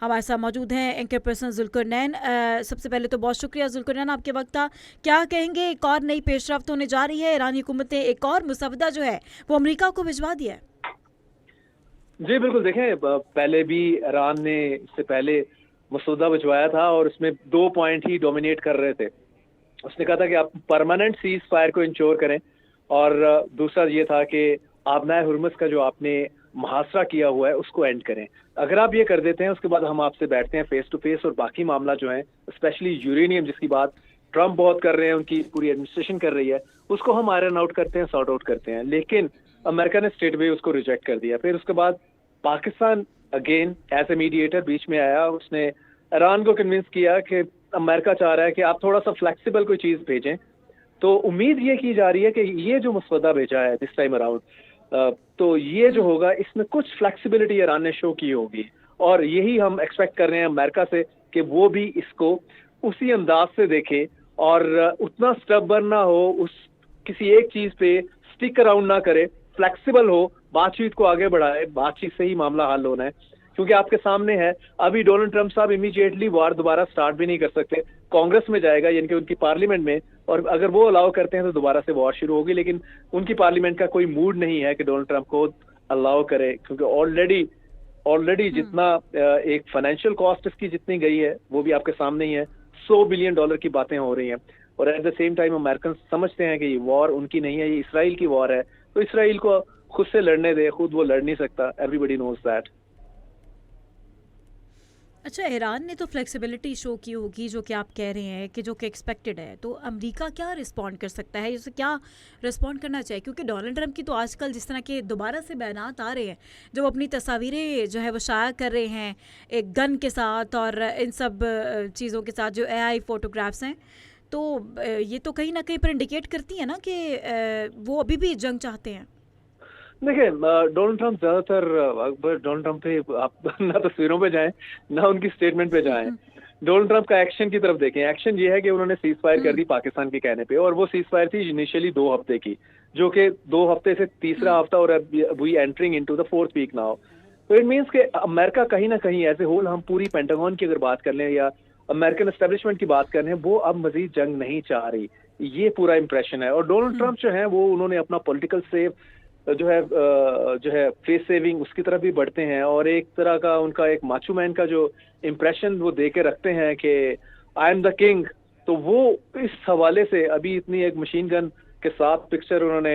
हमारे साथ मौजूद हैं एंकर पर्सन जुल्करनैन। सबसे पहले तो बहुत शुक्रिया जुल्करनैन, आपके वक्त का। क्या कहेंगे, एक और नई पेशरफ्त होने जा रही है, ईरानी हुकूमत ने एक और मुसवदा जो है वो अमेरिका को भिजवा दिया है। जी बिल्कुल, देखें पहले भी ईरान ने इससे पहले मसौदा भिजवाया था और उसमें 2 पॉइंट ही डोमिनेट कर रहे थे। उसने कहा था कि आप परमानेंट सीज फायर को इंश्योर करें, और दूसरा ये था कि आबनाए हुर्मुज़ का जो आपने मुहासरा किया हुआ है उसको एंड करें। अगर आप ये कर देते हैं उसके बाद हम आपसे बैठते हैं फेस टू फेस, और बाकी मामला जो है स्पेशली यूरेनियम जिसकी बात ट्रंप बहुत कर रहे हैं, उनकी पूरी एडमिनिस्ट्रेशन कर रही है, उसको हम आयरन आउट करते हैं, सॉर्ट आउट करते हैं। लेकिन अमेरिका ने स्ट्रेट वे उसको रिजेक्ट कर दिया। फिर उसके बाद Pakistan again as a mediator बीच में आया, उसने ईरान को कन्विंस किया कि अमेरिका चाह रहा है कि आप थोड़ा सा फ्लेक्सिबल कोई चीज भेजें। तो उम्मीद ये की जा रही है कि ये जो मसवदा भेजा है दिस टाइम अराउंड, तो ये जो होगा इसमें कुछ फ्लेक्सिबिलिटी ईरान ने शो की होगी, और यही हम एक्सपेक्ट कर रहे हैं अमेरिका से कि वो भी इसको उसी अंदाज से देखे और उतना स्टबर्न ना हो, उस किसी एक चीज पे स्टिक अराउंड ना करे, फ्लेक्सिबल हो, बातचीत को आगे बढ़ाए। बातचीत से ही मामला हल होना है, क्योंकि आपके सामने है अभी डोनाल्ड ट्रंप साहब इमीडिएटली वार दोबारा स्टार्ट भी नहीं कर सकते। कांग्रेस में जाएगा, यानी कि उनकी पार्लियामेंट में, और अगर वो अलाउ करते हैं तो दोबारा से वॉर शुरू होगी। लेकिन उनकी पार्लियामेंट का कोई मूड नहीं है कि डोनाल्ड ट्रंप को अलाउ करे, क्योंकि ऑलरेडी जितना एक फाइनेंशियल कॉस्ट इसकी जितनी गई है वो भी आपके सामने ही है। $100 बिलियन की बातें हो रही हैं, और at the same time American समझते हैं कि ये वॉर उनकी नहीं है, ये इसराइल की वॉर है। तो इसराइल को खुद से लड़ने दे, खुद वो लड़ नहीं सकता, एवरीबडी नोज दैट। अच्छा, ईरान ने तो फ्लेक्सिबिलिटी शो की होगी जो कि आप कह रहे हैं कि जो कि एक्सपेक्टेड है, तो अमेरिका क्या रिस्पॉन्ड कर सकता है, जैसे क्या रिस्पॉन्ड करना चाहिए? क्योंकि डोनाल्ड ट्रंप की तो आजकल जिस तरह के दोबारा से बयानात आ रहे हैं, जो अपनी तस्वीरें जो है वो शाया कर रहे हैं एक गन के साथ और इन सब चीज़ों के साथ, जो एआई फोटोग्राफ्स हैं, तो ये तो कहीं ना कहीं पर इंडिकेट करती है ना कि वो अभी भी जंग चाहते हैं। देखिए, डोनाल्ड ट्रंप ज्यादातर डोनाल्ड ट्रंप पे आप ना तस्वीरों पे जाएं ना उनकी स्टेटमेंट पे जाएं। डोनाल्ड ट्रंप का एक्शन की तरफ देखें। एक्शन ये है कि उन्होंने सीज फायर कर दी पाकिस्तान के कहने पे, और वो सीज फायर थी इनिशियली 2 हफ्ते की, जो कि 2 हफ्ते से तीसरा हफ्ता, और we entering into the 4th week now. तो इट मीन्स कि अमेरिका कहीं ना कहीं एज ए होल, हम पूरी पेंटागन की अगर बात कर लें या अमेरिकन एस्टेब्लिशमेंट की बात कर रहे हैं, वो अब मजीद जंग नहीं चाह रही। ये पूरा इंप्रेशन है। और डोनाल्ड ट्रंप जो है वो उन्होंने अपना पॉलिटिकल सेव जो है फेस सेविंग उसकी तरफ भी बढ़ते हैं, और एक तरह का उनका एक माचो मैन का जो इम्प्रेशन वो दे के रखते हैं कि आई एम द किंग। तो वो इस हवाले से अभी इतनी एक मशीन गन के साथ पिक्चर उन्होंने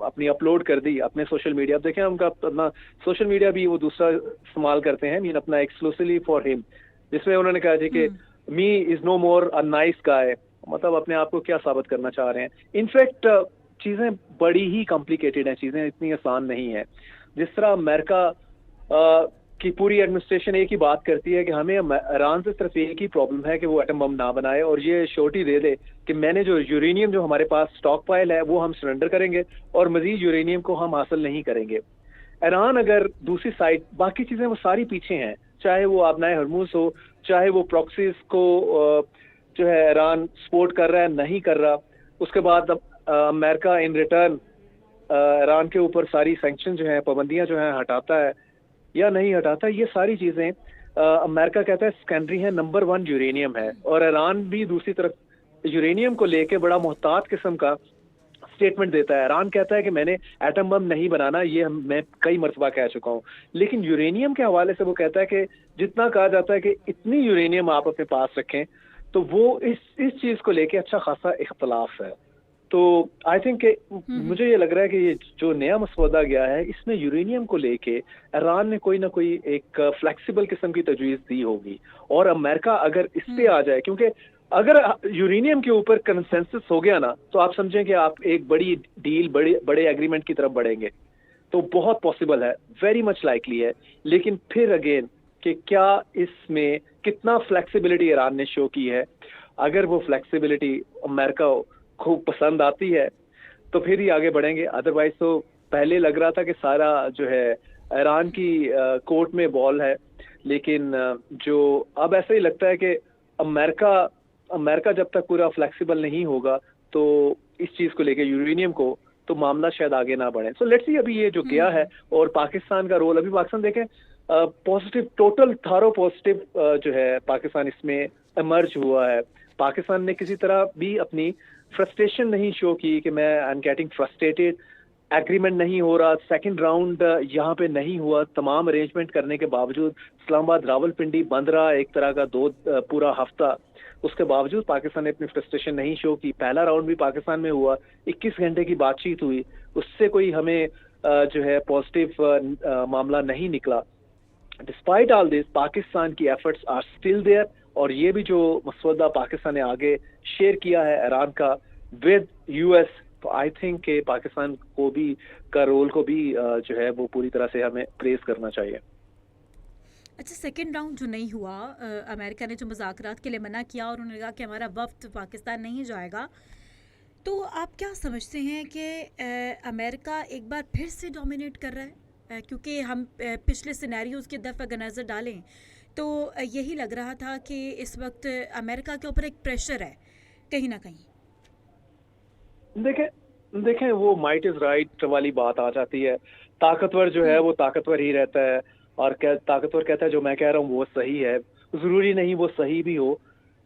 अपनी अपलोड कर दी अपने सोशल मीडिया। आप देखें उनका अपना सोशल मीडिया भी वो दूसरा इस्तेमाल करते हैं, मीन अपना एक्सक्लूसिवली फॉर हिम, जिसमें उन्होंने कहा जी कि me is no more a nice guy. मतलब अपने आप को क्या साबित करना चाह रहे हैं? इनफैक्ट चीजें बड़ी ही कॉम्प्लिकेटेड हैं, चीजें इतनी आसान नहीं है। जिस तरह अमेरिका की पूरी एडमिनिस्ट्रेशन एक ही बात करती है कि हमें ईरान से सिर्फ एक ही प्रॉब्लम है कि वो एटम बम ना बनाए, और ये श्योरिटी दे दे कि मैंने जो यूरेनियम जो हमारे पास स्टॉक पाइल है वो हम सरेंडर करेंगे, और मजीद यूरेनियम को हम हासिल नहीं करेंगे। ईरान अगर दूसरी साइड, बाकी चीजें वो सारी पीछे हैं, चाहे वो आबनाए हरमुज हो, चाहे वो प्रॉक्सीज को जो है ईरान सपोर्ट कर रहा है नहीं कर रहा। उसके बाद अमेरिका इन रिटर्न ईरान के ऊपर सारी सैंक्शन जो है, पाबंदियां जो है हटाता है या नहीं हटाता। ये सारी चीजें अमेरिका कहता है सेकेंडरी है, नंबर 1 यूरेनियम है। और ईरान भी दूसरी तरफ यूरेनियम को लेके बड़ा मोहतात किस्म का स्टेटमेंट देता है। ईरान कहता है कि मैंने एटम बम नहीं बनाना, ये मैं कई मरतबा कह चुका हूँ। लेकिन यूरेनियम के हवाले से वो कहता है कि जितना कहा जाता है कि इतनी यूरेनियम आप अपने पास रखें, तो वो इस चीज को लेके अच्छा खासा इख्तलाफ है। तो आई थिंक मुझे ये लग रहा है कि ये जो नया मसौदा गया है इसमें यूरेनियम को लेके ईरान ने कोई ना कोई एक फ्लेक्सिबल किस्म की तजवीज दी होगी, और अमेरिका अगर इस पे आ जाए, क्योंकि अगर यूरेनियम के ऊपर कंसेंसस हो गया ना, तो आप समझें कि आप एक बड़ी डील, बड़े एग्रीमेंट की तरफ बढ़ेंगे। तो बहुत पॉसिबल है, वेरी मच लाइकली है। लेकिन फिर अगेन कि क्या इसमें कितना फ्लेक्सिबिलिटी ईरान ने शो की है, अगर वो फ्लेक्सिबिलिटी अमेरिका खूब पसंद आती है तो फिर ही आगे बढ़ेंगे। अदरवाइज तो पहले लग रहा था कि सारा जो है ईरान की कोर्ट में बॉल है, लेकिन जो अब ऐसा ही लगता है कि अमेरिका जब तक पूरा फ्लेक्सिबल नहीं होगा तो इस चीज को लेके यूरेनियम को, तो मामला शायद आगे ना बढ़े। सो लेट्स सी अभी ये जो गया है, और पाकिस्तान का रोल, अभी पाकिस्तान देखें पॉजिटिव, टोटल थारो पॉजिटिव जो है पाकिस्तान इसमें इमर्ज हुआ है। पाकिस्तान ने किसी तरह भी अपनी फ्रस्ट्रेशन नहीं शो की कि मैं I am getting frustrated, agreement नहीं हो रहा, सेकंड राउंड यहाँ पे नहीं हुआ, तमाम अरेंजमेंट करने के बावजूद इस्लामाबाद रावलपिंडी बंद रहा एक तरह का पूरा हफ्ता। उसके बावजूद पाकिस्तान ने अपनी फ्रस्ट्रेशन नहीं शो की। पहला राउंड भी पाकिस्तान में हुआ, 21 घंटे की बातचीत हुई, उससे कोई हमें जो है पॉजिटिव मामला नहीं निकला। डिस्पाइट ऑल दिस, पाकिस्तान की एफर्ट्स आर स्टिल देयर, और ये भी जो मसवदा पाकिस्तान ने आगे शेयर किया है ईरान का विद यूएस, तो आई थिंक के पाकिस्तान को भी का रोल को भी जो है वो पूरी तरह से हमें प्रेज करना चाहिए। अच्छा, सेकंड राउंड जो नहीं हुआ, अमेरिका ने जो मुज़ाकरात के लिए मना किया और उन्होंने कहा कि हमारा वफ्द पाकिस्तान नहीं जाएगा, तो आप क्या समझते हैं कि अमेरिका एक बार फिर से डोमिनेट कर रहा है? क्योंकि हम पिछले सिनेरियोज़ की तरफ अगर नज़र डालें तो यही लग रहा था कि इस वक्त अमेरिका के ऊपर एक प्रेशर है कहीं ना कहीं। देखें देखें वो माइट इज राइट वाली बात आ जाती है। ताकतवर जो है वो ताकतवर ही रहता है, और ताकतवर कहता है जो मैं कह रहा हूँ वो सही है। जरूरी नहीं वो सही भी हो,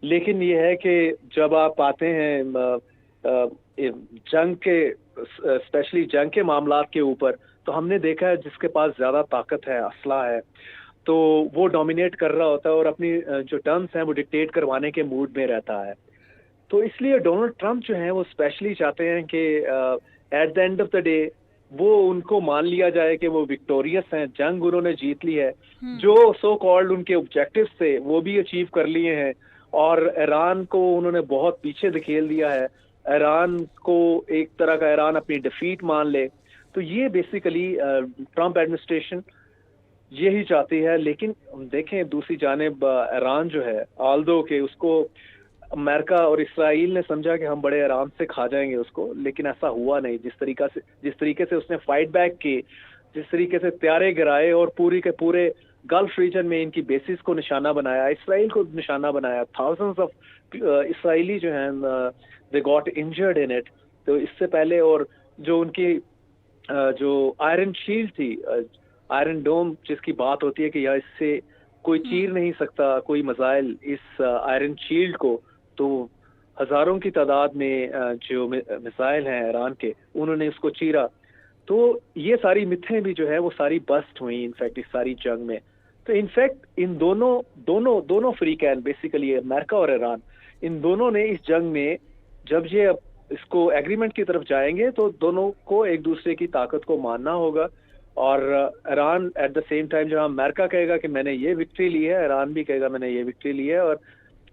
लेकिन ये है कि जब आप आते हैं जंग के, स्पेशली जंग के मामलात के ऊपर, तो हमने देखा है जिसके पास ज्यादा ताकत है, असला है, तो वो डोमिनेट कर रहा होता है और अपनी जो टर्म्स हैं वो डिक्टेट करवाने के मूड में रहता है। तो इसलिए डोनाल्ड ट्रंप जो हैं वो स्पेशली चाहते हैं कि at the end of the day वो उनको मान लिया जाए कि वो विक्टोरियस हैं, जंग उन्होंने जीत ली है, जो सो कॉल्ड उनके ऑब्जेक्टिव्स थे वो भी अचीव कर लिए हैं, और ईरान को उन्होंने बहुत पीछे धकेल दिया है। ईरान को एक तरह का ईरान अपनी डिफीट मान ले, तो ये बेसिकली ट्रंप एडमिनिस्ट्रेशन यही चाहती है। लेकिन देखें दूसरी जानिब ईरान जो है, आल्दो के उसको अमेरिका और इसराइल ने समझा कि हम बड़े आराम से खा जाएंगे उसको, लेकिन ऐसा हुआ नहीं। जिस तरीके से उसने फाइट बैक की, जिस तरीके से त्यारे गिराए और पूरी के पूरे गल्फ रीजन में इनकी बेसिस को निशाना बनाया, इसराइल को निशाना बनाया, थाउजेंड्स ऑफ इसराइली जो हैं they got injured in it. तो इससे पहले, और जो उनकी जो आयरन शील्ड थी, आयरन डोम जिसकी बात होती है कि यार इससे कोई चीर नहीं सकता कोई मिसाइल इस आयरन शील्ड को, तो हजारों की तादाद में जो मिसाइल हैं ईरान के, उन्होंने उसको चीरा। तो ये सारी मिथें भी जो है वो सारी बस्ट हुई इनफैक्ट इस सारी जंग में। तो इनफैक्ट इन दोनों फ्रीकैन, बेसिकली अमेरिका और ईरान, इन दोनों ने इस जंग में जब ये इसको एग्रीमेंट की तरफ जाएंगे तो दोनों को एक दूसरे की ताकत को मानना होगा। और Iran at the same time जहां अमेरिका कहेगा कि मैंने ये विक्ट्री ली है, ईरान भी कहेगा मैंने ये विक्ट्री ली है, और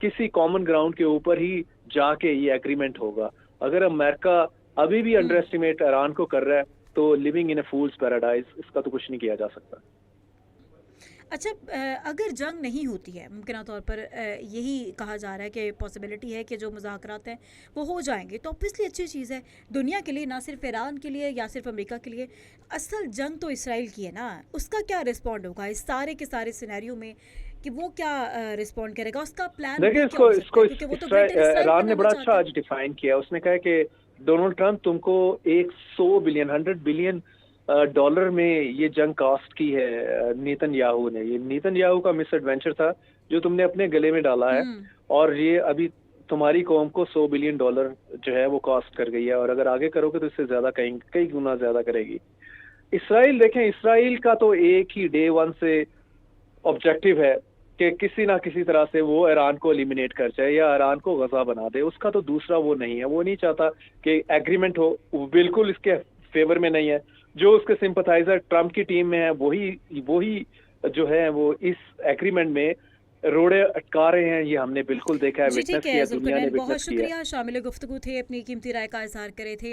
किसी कॉमन ग्राउंड के ऊपर ही जाके ये एग्रीमेंट होगा। अगर अमेरिका अभी भी अंडर एस्टिमेट ईरान को कर रहा है तो living in A fools paradise, इसका तो कुछ नहीं किया जा सकता। अच्छा, अगर जंग नहीं होती है, मुमकिन तौर पर यही कहा जा रहा है कि पॉसिबिलिटी है कि जो मुज़ाकरात हैं वो हो जाएंगे, तो ऑब्वियसली अच्छी चीज़ है दुनिया के लिए, ना सिर्फ ईरान के लिए या सिर्फ अमेरिका के लिए। असल जंग तो इसराइल की है ना, उसका क्या रिस्पॉन्ड होगा इस सारे के सारे सिनेरियो में, कि वो क्या रिस्पॉन्ड करेगा, उसका प्लान देखिए इसको ईरान ने बड़ा अच्छा आज डिफाइन किया। उसने कहा कि डोनाल्ड ट्रंप तुमको 100 बिलियन डॉलर में ये जंग कास्ट की है नेतन्याहू ने। ये नेतन्याहू का मिस एडवेंचर था जो तुमने अपने गले में डाला है, और ये अभी तुम्हारी कौम को 100 बिलियन डॉलर जो है वो कॉस्ट कर गई है, और अगर आगे करोगे तो इससे ज्यादा कई गुना ज्यादा करेगी। इसराइल, देखें इसराइल का तो एक ही डे वन से ऑब्जेक्टिव है कि किसी ना किसी तरह से वो ईरान को एलिमिनेट कर जाए या ईरान को गजा बना दे। उसका तो दूसरा वो नहीं है, वो नहीं चाहता कि एग्रीमेंट हो, बिल्कुल इसके फेवर में नहीं है। जो उसके सिंपथाइजर ट्रंप की टीम में है वही जो है वो इस एग्रीमेंट में रोड़े अटका रहे हैं। ये हमने बिल्कुल देखा है, विटनेस किया, दुनिया ने विटनेस किया। बहुत शुक्रिया, शामिल गुफ्तगू थे, अपनी कीमती राय का इजहार करे थे।